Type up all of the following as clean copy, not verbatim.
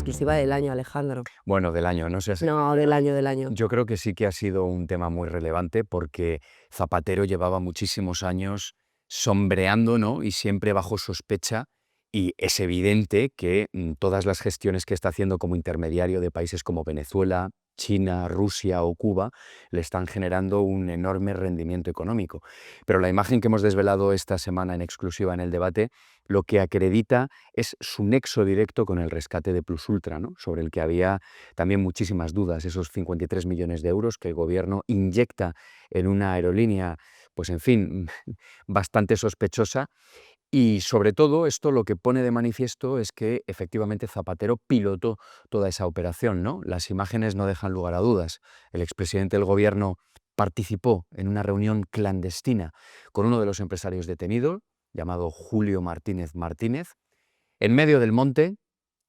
exclusiva del año, Alejandro. Bueno, del año, no sé. No, del año, del año. Yo creo que sí que ha sido un tema muy relevante porque Zapatero llevaba muchísimos años sombreando, ¿no? Y siempre bajo sospecha. Y es evidente que todas las gestiones que está haciendo como intermediario de países como Venezuela, China, Rusia o Cuba le están generando un enorme rendimiento económico. Pero la imagen que hemos desvelado esta semana en exclusiva en el debate lo que acredita es su nexo directo con el rescate de Plus Ultra, ¿no? Sobre el que había también muchísimas dudas, esos 53 millones de euros que el gobierno inyecta en una aerolínea, pues en fin, bastante sospechosa. Y sobre todo esto lo que pone de manifiesto es que efectivamente Zapatero pilotó toda esa operación, ¿no? Las imágenes no dejan lugar a dudas. El expresidente del gobierno participó en una reunión clandestina con uno de los empresarios detenidos, llamado Julio Martínez Martínez, en medio del monte,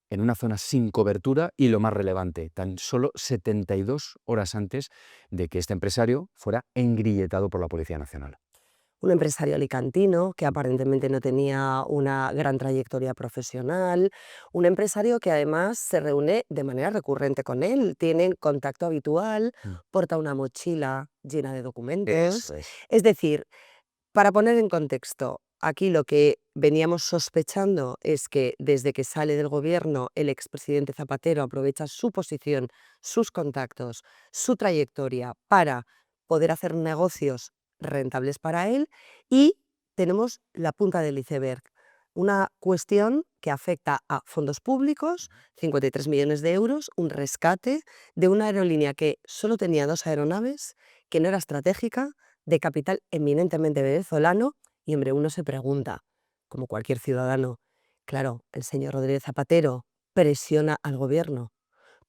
en una zona sin cobertura y, lo más relevante, tan solo 72 horas antes de que este empresario fuera engrilletado por la Policía Nacional. Un empresario alicantino que aparentemente no tenía una gran trayectoria profesional, un empresario que además se reúne de manera recurrente con él, tienen contacto habitual, Mm. porta una mochila llena de documentos. Eso es. Es decir, para poner en contexto, aquí lo que veníamos sospechando es que desde que sale del gobierno el expresidente Zapatero aprovecha su posición, sus contactos, su trayectoria para poder hacer negocios rentables para él y tenemos la punta del iceberg, una cuestión que afecta a fondos públicos, 53 millones de euros, un rescate de una aerolínea que solo tenía 2 aeronaves, que no era estratégica, de capital eminentemente venezolano, y hombre, uno se pregunta, como cualquier ciudadano, claro, el señor Rodríguez Zapatero presiona al gobierno,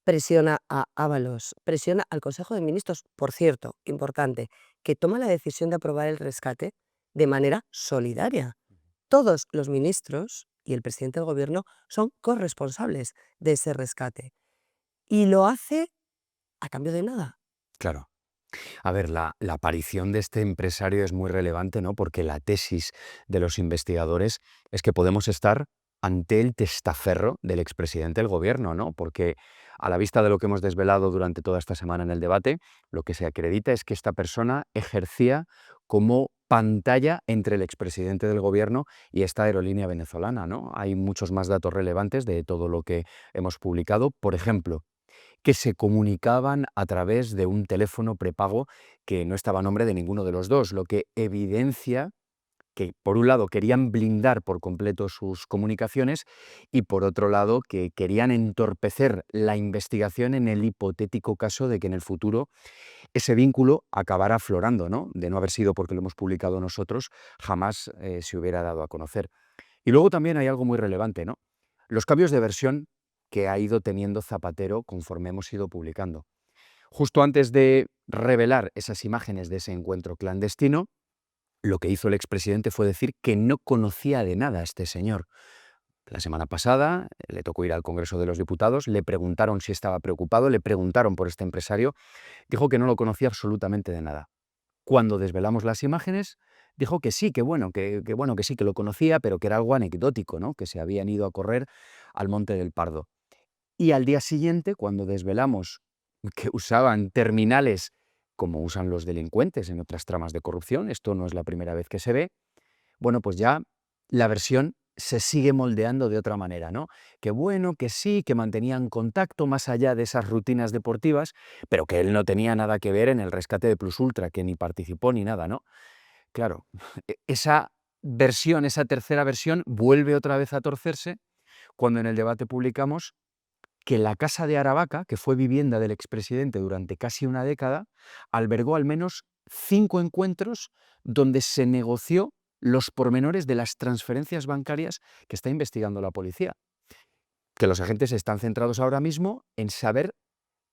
presiona a Ábalos, presiona al Consejo de Ministros, por cierto, importante, que toma la decisión de aprobar el rescate de manera solidaria. Todos los ministros y el presidente del gobierno son corresponsables de ese rescate. Y lo hace a cambio de nada. Claro. A ver, la aparición de este empresario es muy relevante, ¿no? Porque la tesis de los investigadores es que podemos estar ante el testaferro del expresidente del gobierno, ¿no? Porque a la vista de lo que hemos desvelado durante toda esta semana en el debate, lo que se acredita es que esta persona ejercía como pantalla entre el expresidente del gobierno y esta aerolínea venezolana, ¿no? Hay muchos más datos relevantes de todo lo que hemos publicado. Por ejemplo, que se comunicaban a través de un teléfono prepago que no estaba a nombre de ninguno de los dos, lo que evidencia que, por un lado, querían blindar por completo sus comunicaciones y, por otro lado, que querían entorpecer la investigación en el hipotético caso de que en el futuro ese vínculo acabara aflorando, ¿no? De no haber sido porque lo hemos publicado nosotros, jamás se hubiera dado a conocer. Y luego también hay algo muy relevante, ¿no? Los cambios de versión que ha ido teniendo Zapatero conforme hemos ido publicando. Justo antes de revelar esas imágenes de ese encuentro clandestino, lo que hizo el expresidente fue decir que no conocía de nada a este señor. La semana pasada le tocó ir al Congreso de los Diputados, le preguntaron si estaba preocupado, le preguntaron por este empresario, dijo que no lo conocía absolutamente de nada. Cuando desvelamos las imágenes, dijo que sí, que bueno, que sí, que lo conocía, pero que era algo anecdótico, ¿no? Que se habían ido a correr al Monte del Pardo. Y al día siguiente, cuando desvelamos que usaban terminales como usan los delincuentes en otras tramas de corrupción, esto no es la primera vez que se ve, bueno, pues ya la versión se sigue moldeando de otra manera, ¿no? Que bueno, que sí, que mantenían contacto más allá de esas rutinas deportivas, pero que él no tenía nada que ver en el rescate de Plus Ultra, que ni participó ni nada, ¿no? Claro, esa versión, esa tercera versión, vuelve otra vez a torcerse cuando en el debate publicamos que la Casa de Aravaca, que fue vivienda del expresidente durante casi una década, albergó al menos 5 encuentros donde se negoció los pormenores de las transferencias bancarias que está investigando la policía. Que los agentes están centrados ahora mismo en saber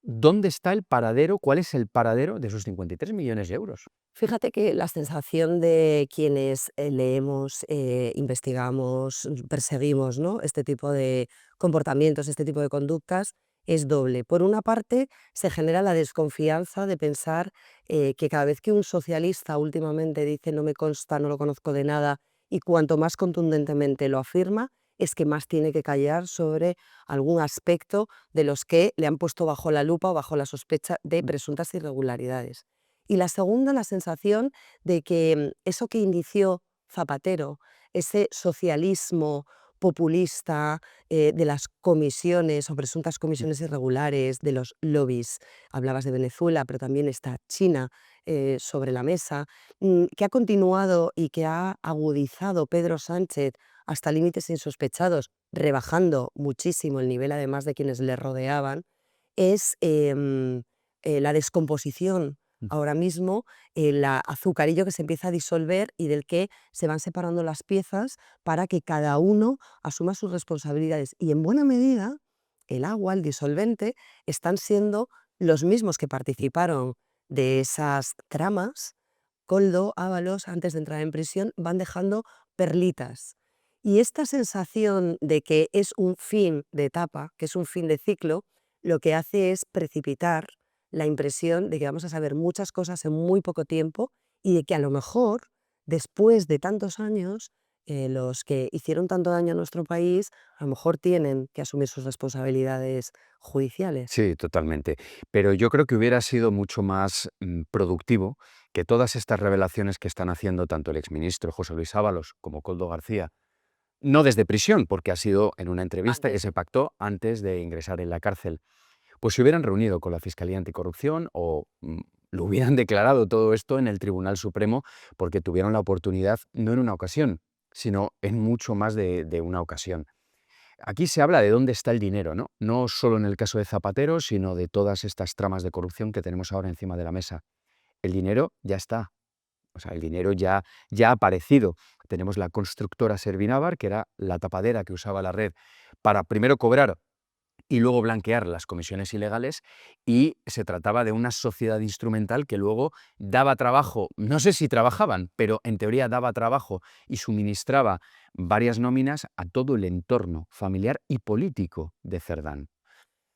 dónde está el paradero, cuál es el paradero de esos 53 millones de euros. Fíjate que la sensación de quienes leemos, investigamos, perseguimos, ¿no? Este tipo de comportamientos, este tipo de conductas, es doble. Por una parte, se genera la desconfianza de pensar que cada vez que un socialista últimamente dice no me consta, no lo conozco de nada, y cuanto más contundentemente lo afirma, es que más tiene que callar sobre algún aspecto de los que le han puesto bajo la lupa o bajo la sospecha de presuntas irregularidades. Y la segunda, la sensación de que eso que inició Zapatero, ese socialismo populista, de las comisiones o presuntas comisiones irregulares, de los lobbies. Hablabas de Venezuela, pero también está China sobre la mesa, que ha continuado y que ha agudizado Pedro Sánchez hasta límites insospechados, rebajando muchísimo el nivel además de quienes le rodeaban, es la descomposición ahora mismo, el azucarillo que se empieza a disolver y del que se van separando las piezas para que cada uno asuma sus responsabilidades. Y en buena medida, el agua, el disolvente, están siendo los mismos que participaron de esas tramas. Koldo, Ábalos, antes de entrar en prisión, van dejando perlitas. Y esta sensación de que es un fin de etapa, que es un fin de ciclo, lo que hace es precipitar la impresión de que vamos a saber muchas cosas en muy poco tiempo y de que a lo mejor, después de tantos años, los que hicieron tanto daño a nuestro país, a lo mejor tienen que asumir sus responsabilidades judiciales. Sí, totalmente. Pero yo creo que hubiera sido mucho más productivo que todas estas revelaciones que están haciendo tanto el exministro José Luis Ábalos como Koldo García, no desde prisión, porque ha sido en una entrevista que Antes se de. pactó antes de ingresar en la cárcel, pues se hubieran reunido con la Fiscalía Anticorrupción o lo hubieran declarado todo esto en el Tribunal Supremo, porque tuvieron la oportunidad no en una ocasión, sino en mucho más de una ocasión. Aquí se habla de dónde está el dinero, ¿no? No solo en el caso de Zapatero, sino de todas estas tramas de corrupción que tenemos ahora encima de la mesa. El dinero ya está, o sea, el dinero ya ha aparecido. Tenemos la constructora Servinavar, que era la tapadera que usaba la red para primero cobrar y luego blanquear las comisiones ilegales, y se trataba de una sociedad instrumental que luego daba trabajo, no sé si trabajaban, pero en teoría daba trabajo y suministraba varias nóminas a todo el entorno familiar y político de Cerdán.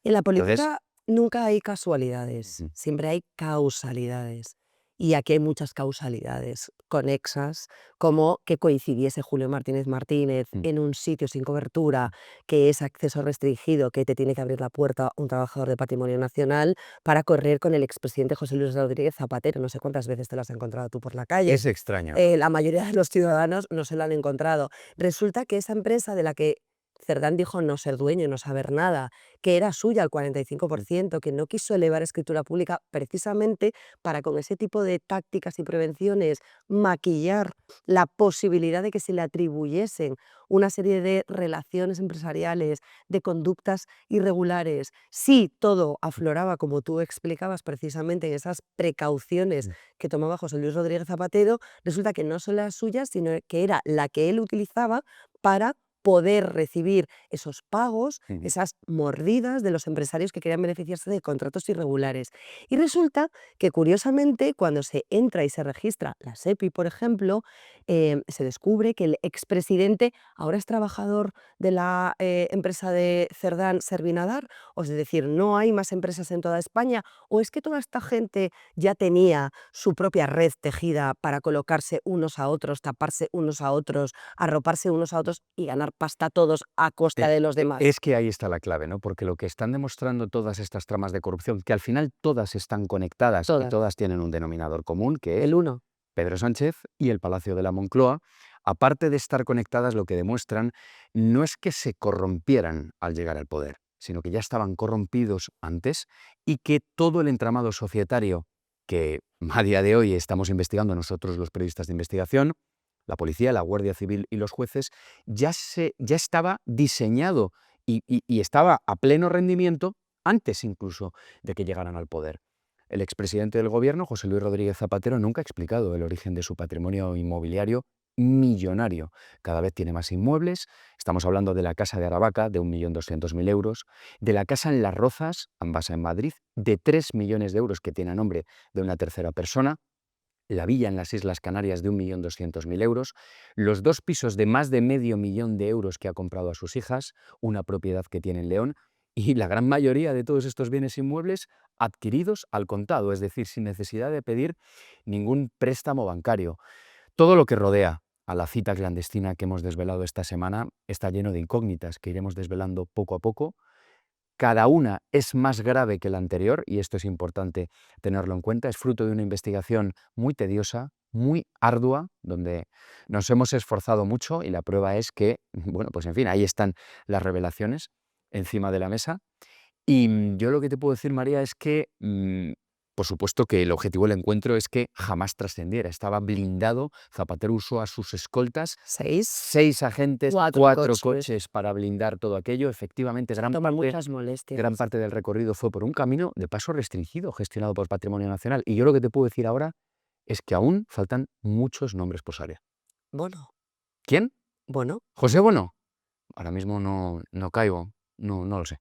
En la Entonces, política nunca hay casualidades, ujú, siempre hay causalidades. Y aquí hay muchas causalidades conexas, como que coincidiese Julio Martínez Martínez mm, en un sitio sin cobertura, que es acceso restringido, que te tiene que abrir la puerta un trabajador de Patrimonio Nacional para correr con el expresidente José Luis Rodríguez Zapatero. No sé cuántas veces te lo has encontrado tú por la calle. es extraño. La mayoría de los ciudadanos no se lo han encontrado. Resulta que esa empresa de la que Cerdán dijo no ser dueño y no saber nada, que era suya al Mm, 45%, que no quiso elevar a escritura pública precisamente para con ese tipo de tácticas y prevenciones maquillar la posibilidad de que se le atribuyesen una serie de relaciones empresariales, de conductas irregulares. Si todo afloraba, como tú explicabas precisamente en esas precauciones mm, que tomaba José Luis Rodríguez Zapatero, resulta que no son las suyas, sino que era la que él utilizaba para poder recibir esos pagos, ujú. esas mordidas de los empresarios que querían beneficiarse de contratos irregulares. Y resulta que, curiosamente, cuando se entra y se registra la SEPI, por ejemplo, se descubre que el expresidente ahora es trabajador de la empresa de Cerdán Servinadar, o es decir, no hay más empresas en toda España, o es que toda esta gente ya tenía su propia red tejida para colocarse unos a otros, taparse unos a otros, arroparse unos a otros y ganar pasta todos a costa de los demás. Es que ahí está la clave, ¿no? Porque lo que están demostrando todas estas tramas de corrupción, que al final todas están conectadas y Todas. todas tienen un denominador común, que El es uno. Pedro Sánchez y el Palacio de la Moncloa, aparte de estar conectadas, lo que demuestran no es que se corrompieran al llegar al poder, sino que ya estaban corrompidos antes y que todo el entramado societario que a día de hoy estamos investigando nosotros los periodistas de investigación, la policía, la Guardia Civil y los jueces, ya estaba diseñado y estaba a pleno rendimiento antes incluso de que llegaran al poder. El expresidente del gobierno, José Luis Rodríguez Zapatero, nunca ha explicado el origen de su patrimonio inmobiliario millonario. Cada vez tiene más inmuebles. Estamos hablando de la casa de Aravaca, de 1.200.000 euros, de la casa en Las Rozas, ambas en Madrid, de 3 millones de euros que tiene a nombre de una tercera persona, la villa en las Islas Canarias de 1.200.000 euros, los 2 pisos de más de medio millón de euros que ha comprado a sus hijas, una propiedad que tiene en León, y la gran mayoría de todos estos bienes inmuebles adquiridos al contado, es decir, sin necesidad de pedir ningún préstamo bancario. Todo lo que rodea a la cita clandestina que hemos desvelado esta semana, está lleno de incógnitas que iremos desvelando poco a poco. Cada una es más grave que la anterior, y esto es importante tenerlo en cuenta. Es fruto de una investigación muy tediosa, muy ardua, donde nos hemos esforzado mucho, y la prueba es que, bueno, pues en fin, ahí están las revelaciones encima de la mesa. Y yo lo que te puedo decir, María, es que, por supuesto que el objetivo del encuentro es que jamás trascendiera. Estaba blindado, Zapatero usó a sus escoltas, 6. 6 agentes, 4 4 coches. coches para blindar todo aquello. Efectivamente, gran Toma parte muchas molestias. del recorrido fue por un camino de paso restringido gestionado por Patrimonio Nacional. Y yo lo que te puedo decir ahora es que aún faltan muchos nombres posarea. Bono. ¿Quién? Bono. ¿José Bono? Ahora mismo no caigo, no lo sé.